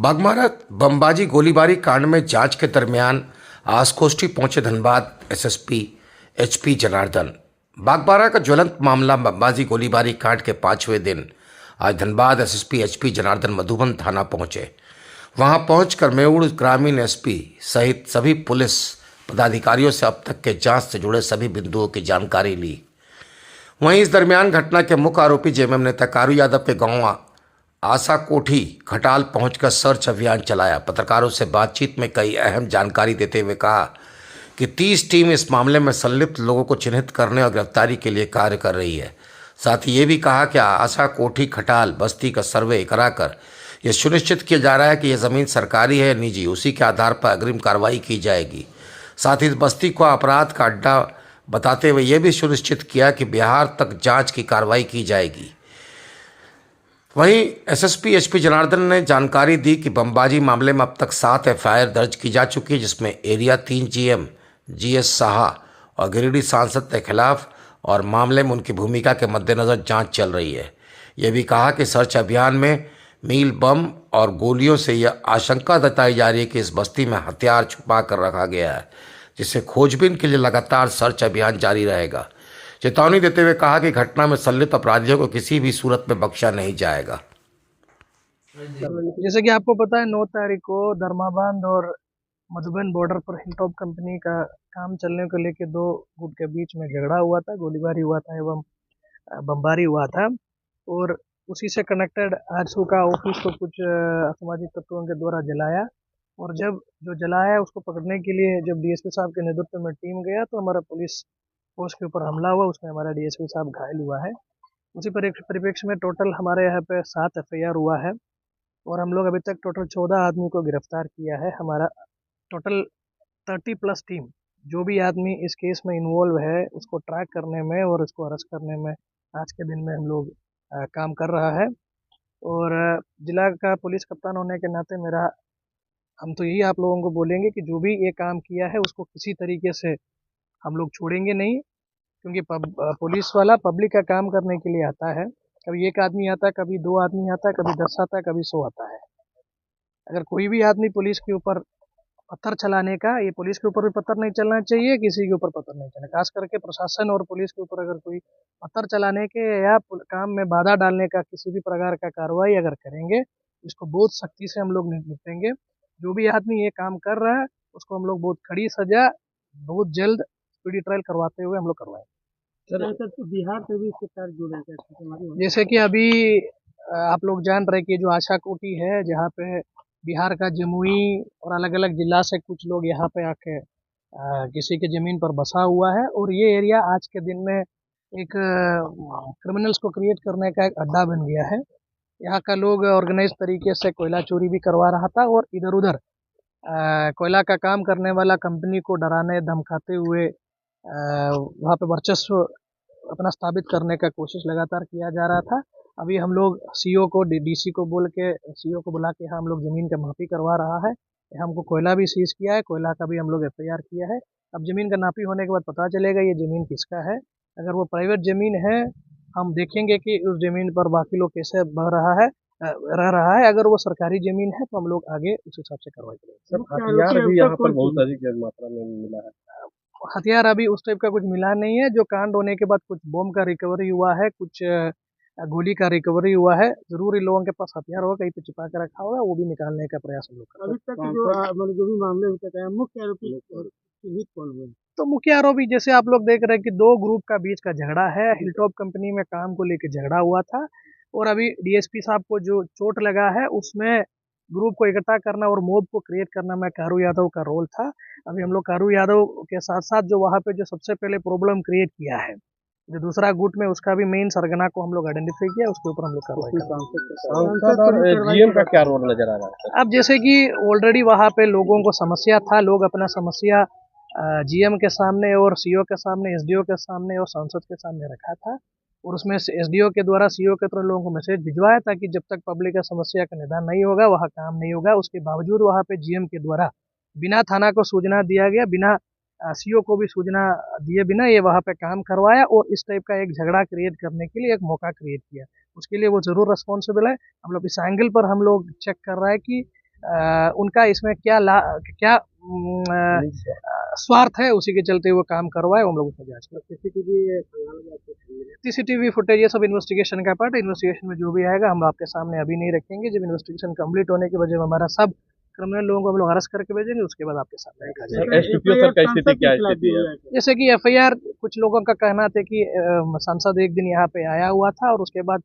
बागमारा बमबाजी गोलीबारी कांड में जांच के दरमियान आसकोष्ठी पहुंचे धनबाद एसएसपी एचपी जनार्दन। बागमारा का ज्वलंत मामला बमबाजी गोलीबारी कांड के 5वें दिन आज धनबाद एसएसपी एचपी जनार्दन मधुबन थाना पहुंचे। वहां पहुंचकर मेउड़ ग्रामीण एसपी सहित सभी पुलिस पदाधिकारियों से अब तक के जांच से जुड़े सभी बिंदुओं की जानकारी ली। वहीं इस दरमियान घटना के मुख्य आरोपी जेएमएम नेता कारू यादव के गांव आशा कोठी खटाल पहुंचकर सर्च अभियान चलाया। पत्रकारों से बातचीत में कई अहम जानकारी देते हुए कहा कि 30 टीम इस मामले में संलिप्त लोगों को चिन्हित करने और गिरफ्तारी के लिए कार्य कर रही है। साथ ही ये भी कहा कि आशा कोठी खटाल बस्ती का सर्वे कराकर यह सुनिश्चित किया जा रहा है कि यह ज़मीन सरकारी है या निजी, उसी के आधार पर अग्रिम कार्रवाई की जाएगी। साथ ही इस बस्ती को अपराध का अड्डा बताते हुए यह भी सुनिश्चित किया कि बिहार तक जांच की कार्रवाई की जाएगी। वहीं एसएसपी एचपी जनार्दन ने जानकारी दी कि बमबाजी मामले में अब तक 7 एफआईआर दर्ज की जा चुकी है, जिसमें एरिया 3 जीएम जीएस साहा और गिरिडीह सांसद के खिलाफ और मामले में उनकी भूमिका के मद्देनजर जांच चल रही है। यह भी कहा कि सर्च अभियान में मील बम और गोलियों से यह आशंका जताई जा रही है कि इस बस्ती में हथियार छुपा कर रखा गया है, जिससे खोजबीन के लिए लगातार सर्च अभियान जारी रहेगा। चेतावनी देते हुए कहा कि घटना में संलिप्त अपराधियों को किसी भी सूरत में बख्शा नहीं जाएगा। जैसे कि आपको पता है 9 तारीख को धर्माबांध और मधुबन बॉर्डर पर हिलटॉप कंपनी का काम चलने को लेकर 2 गुट के बीच में झगड़ा हुआ था, गोलीबारी हुआ था एवं बमबारी हुआ था। और उसी से कनेक्टेड आरसू का ऑफिस को कुछ असामाजिक तत्वों के द्वारा जलाया, और जब जो जलाया उसको पकड़ने के लिए जब डीएसपी साहब के नेतृत्व में टीम गया तो हमारा पुलिस फोर्स के ऊपर हमला हुआ, उसमें हमारा डीएसपी साहब घायल हुआ है। उसी परिप्रेक्ष्य में टोटल हमारे यहाँ पे 7 एफआईआर हुआ है और हम लोग अभी तक टोटल 14 आदमी को गिरफ्तार किया है। हमारा टोटल 30+ टीम जो भी आदमी इस केस में इन्वॉल्व है उसको ट्रैक करने में और उसको अरेस्ट करने में आज के दिन में हम लोग काम कर रहा है। और जिला का पुलिस कप्तान होने के नाते मेरा हम तो यही आप लोगों को बोलेंगे कि जो भी ये काम किया है उसको किसी तरीके से हम लोग छोड़ेंगे नहीं, क्योंकि पुलिस वाला पब्लिक का काम करने के लिए आता है। कभी 1 आदमी आता है, कभी 2 आदमी आता है, कभी 10 आता है, कभी 100 आता है। अगर कोई भी आदमी पुलिस के ऊपर पत्थर चलाने का, ये पुलिस के ऊपर भी पत्थर नहीं चलना चाहिए, किसी के ऊपर पत्थर नहीं चलना, खास करके प्रशासन और पुलिस के ऊपर अगर कोई पत्थर चलाने के या काम में बाधा डालने का किसी भी प्रकार का कार्रवाई अगर करेंगे, इसको बहुत सख्ती से हम लोग निपटेंगे। जो भी आदमी ये काम कर रहा है उसको हम लोग बहुत कड़ी सजा बहुत जल्द स्पीडी ट्रायल करवाते हुए हम लोग करवाएंगे। सर तो बिहार से भी इसके साथ जुड़े हैं, जैसे कि अभी आप लोग जान रहे कि जो आशा कोठी है, जहाँ पे बिहार का जमुई और अलग अलग जिला से कुछ लोग यहाँ पे आके किसी के ज़मीन पर बसा हुआ है, और ये एरिया आज के दिन में एक क्रिमिनल्स को क्रिएट करने का एक अड्डा बन गया है। यहाँ का लोग ऑर्गेनाइज तरीके से कोयला चोरी भी करवा रहा था और इधर उधर कोयला का काम करने वाला कंपनी को डराने धमकाते हुए वहाँ पे वर्चस्व अपना स्थापित करने का कोशिश लगातार किया जा रहा था। अभी हम लोग सीओ को डीसी को बोल के सीओ को बुला के हम लोग ज़मीन का मापी करवा रहा है। हमको कोयला भी सीज किया है, कोयला का भी हम लोग एफआईआर किया है। अब ज़मीन का नापी होने के बाद पता चलेगा ये ज़मीन किसका है। अगर वो प्राइवेट ज़मीन है हम देखेंगे कि उस ज़मीन पर बाकी लोग कैसे रह रहा है। अगर वो सरकारी ज़मीन है तो हम लोग आगे उस हिसाब से कार्रवाई करेंगे। सर हथियार भी यहाँ पर बहुत अधिक मात्रा में मिला है। हथियार अभी उस टाइप का कुछ मिला नहीं है। जो कांड होने के बाद कुछ बम का रिकवरी हुआ है, कुछ गोली का रिकवरी हुआ है। जरूर इन लोगों के पास हथियार होगा, कहीं पे छिपा के रखा होगा, वो भी निकालने का प्रयास हम लोग कर रहे हैं। अभी तक जो भी मामले होते हैं मुख्य आरोपी चिन्हित कौन हुए? तो मुख्य आरोपी जैसे आप लोग देख रहे हैं कि 2 ग्रुप का बीच का झगड़ा है। हिलटॉप कंपनी में काम को लेकर झगड़ा हुआ था और अभी डीएसपी साहब को जो चोट लगा है उसमें ग्रुप को इकट्ठा करना और मोब को क्रिएट करना में कारू यादव का रोल था। अभी हम लोग कारू यादव के साथ साथ जो वहाँ पे जो सबसे पहले प्रॉब्लम क्रिएट किया है, जो दूसरा गुट में उसका भी मेन सरगना को हम लोग आइडेंटिफाई किया, उसके ऊपर हम लोग जीएम का क्या रोल नजर आ रहा है? अब जैसे कि ऑलरेडी वहाँ पे लोगों को समस्या था, लोग अपना समस्या जीएम के सामने और सीओ के सामने, एसडीओ के सामने और सांसद के सामने रखा था, और उसमें एसडीओ के द्वारा सीओ के तरफ लोगों को मैसेज भिजवाया था कि जब तक पब्लिक का समस्या का निदान नहीं होगा वहाँ काम नहीं होगा। उसके बावजूद वहाँ पे जीएम के द्वारा बिना थाना को सूचना दिया गया, बिना सीओ को भी सूचना दिए बिना ये वहाँ पे काम करवाया और इस टाइप का एक झगड़ा क्रिएट करने के लिए एक मौका क्रिएट किया। उसके लिए वो ज़रूर रिस्पॉन्सिबल है। हम लोग इस एंगल पर हम लोग चेक कर रहा है कि उनका इसमें क्या स्वार्थ है, उसी के चलते वो काम करवाए, हम लोग उसमें जांच करें। सीसीटीवी फुटेज ये सब इन्वेस्टिगेशन का पार्ट है। इन्वेस्टिगेशन में जो भी आएगा हम आपके सामने अभी नहीं रखेंगे। जब इन्वेस्टिगेशन कंप्लीट होने के बाद जब हमारा सब क्रिमिनल लोगों को हम लोग अरेस्ट करके भेजेंगे, उसके बाद आपके सामने रखा जाएगा। एसडीपीओ सर का स्थिति क्या स्थिति है? जैसे कि एफआईआर, कुछ लोगों का कहना था कि सांसद एक दिन यहाँ पे आया हुआ था और उसके बाद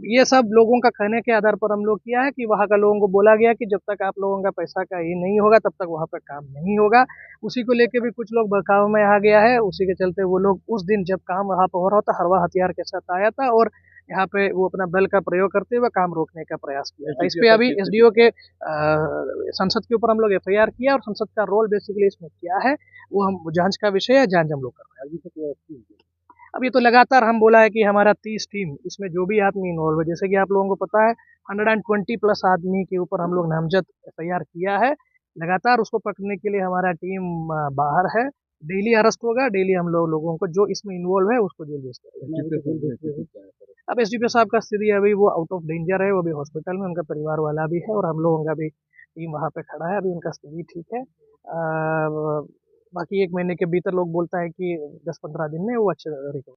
ये सब लोगों का कहने के आधार पर हम लोग किया है कि वहाँ का लोगों को बोला गया कि जब तक आप लोगों का पैसा का ये नहीं होगा तब तक वहाँ पे काम नहीं होगा। उसी को लेके भी कुछ लोग बहकावे में आ गया है। उसी के चलते वो लोग उस दिन जब काम वहाँ पे हो रहा था हरवा हथियार के साथ आया था और यहाँ पे वो अपना बल का प्रयोग करते हुए काम रोकने का प्रयास किया था। इस पे अभी एसडीओ के संसद के ऊपर हम लोग एफआईआर किया और संसद का रोल बेसिकली इसमें क्या है वो हम जांच का विषय है, जांच हम लोग कर रहे हैं। अब ये तो लगातार हम बोला है कि हमारा 30 टीम, इसमें जो भी आदमी इन्वॉल्व है, जैसे कि आप लोगों को पता है 120 प्लस आदमी के ऊपर हम लोग नामजद एफआईआर किया है। लगातार उसको पकड़ने के लिए हमारा टीम बाहर है। डेली अरेस्ट होगा, डेली हम लोगों को जो इसमें इन्वॉल्व है उसको जेल भेज करेंगे। अब एसडीपीओ साहब का स्थिति अभी वो आउट ऑफ डेंजर है, वो अभी हॉस्पिटल में, उनका परिवार वाला भी है और हम लोगों का भी टीम वहाँ पे खड़ा है। अभी उनका स्थिति ठीक है। बाकी 1 महीने के भीतर लोग बोलता है कि 10-15 दिन में वो अच्छे रिकवर।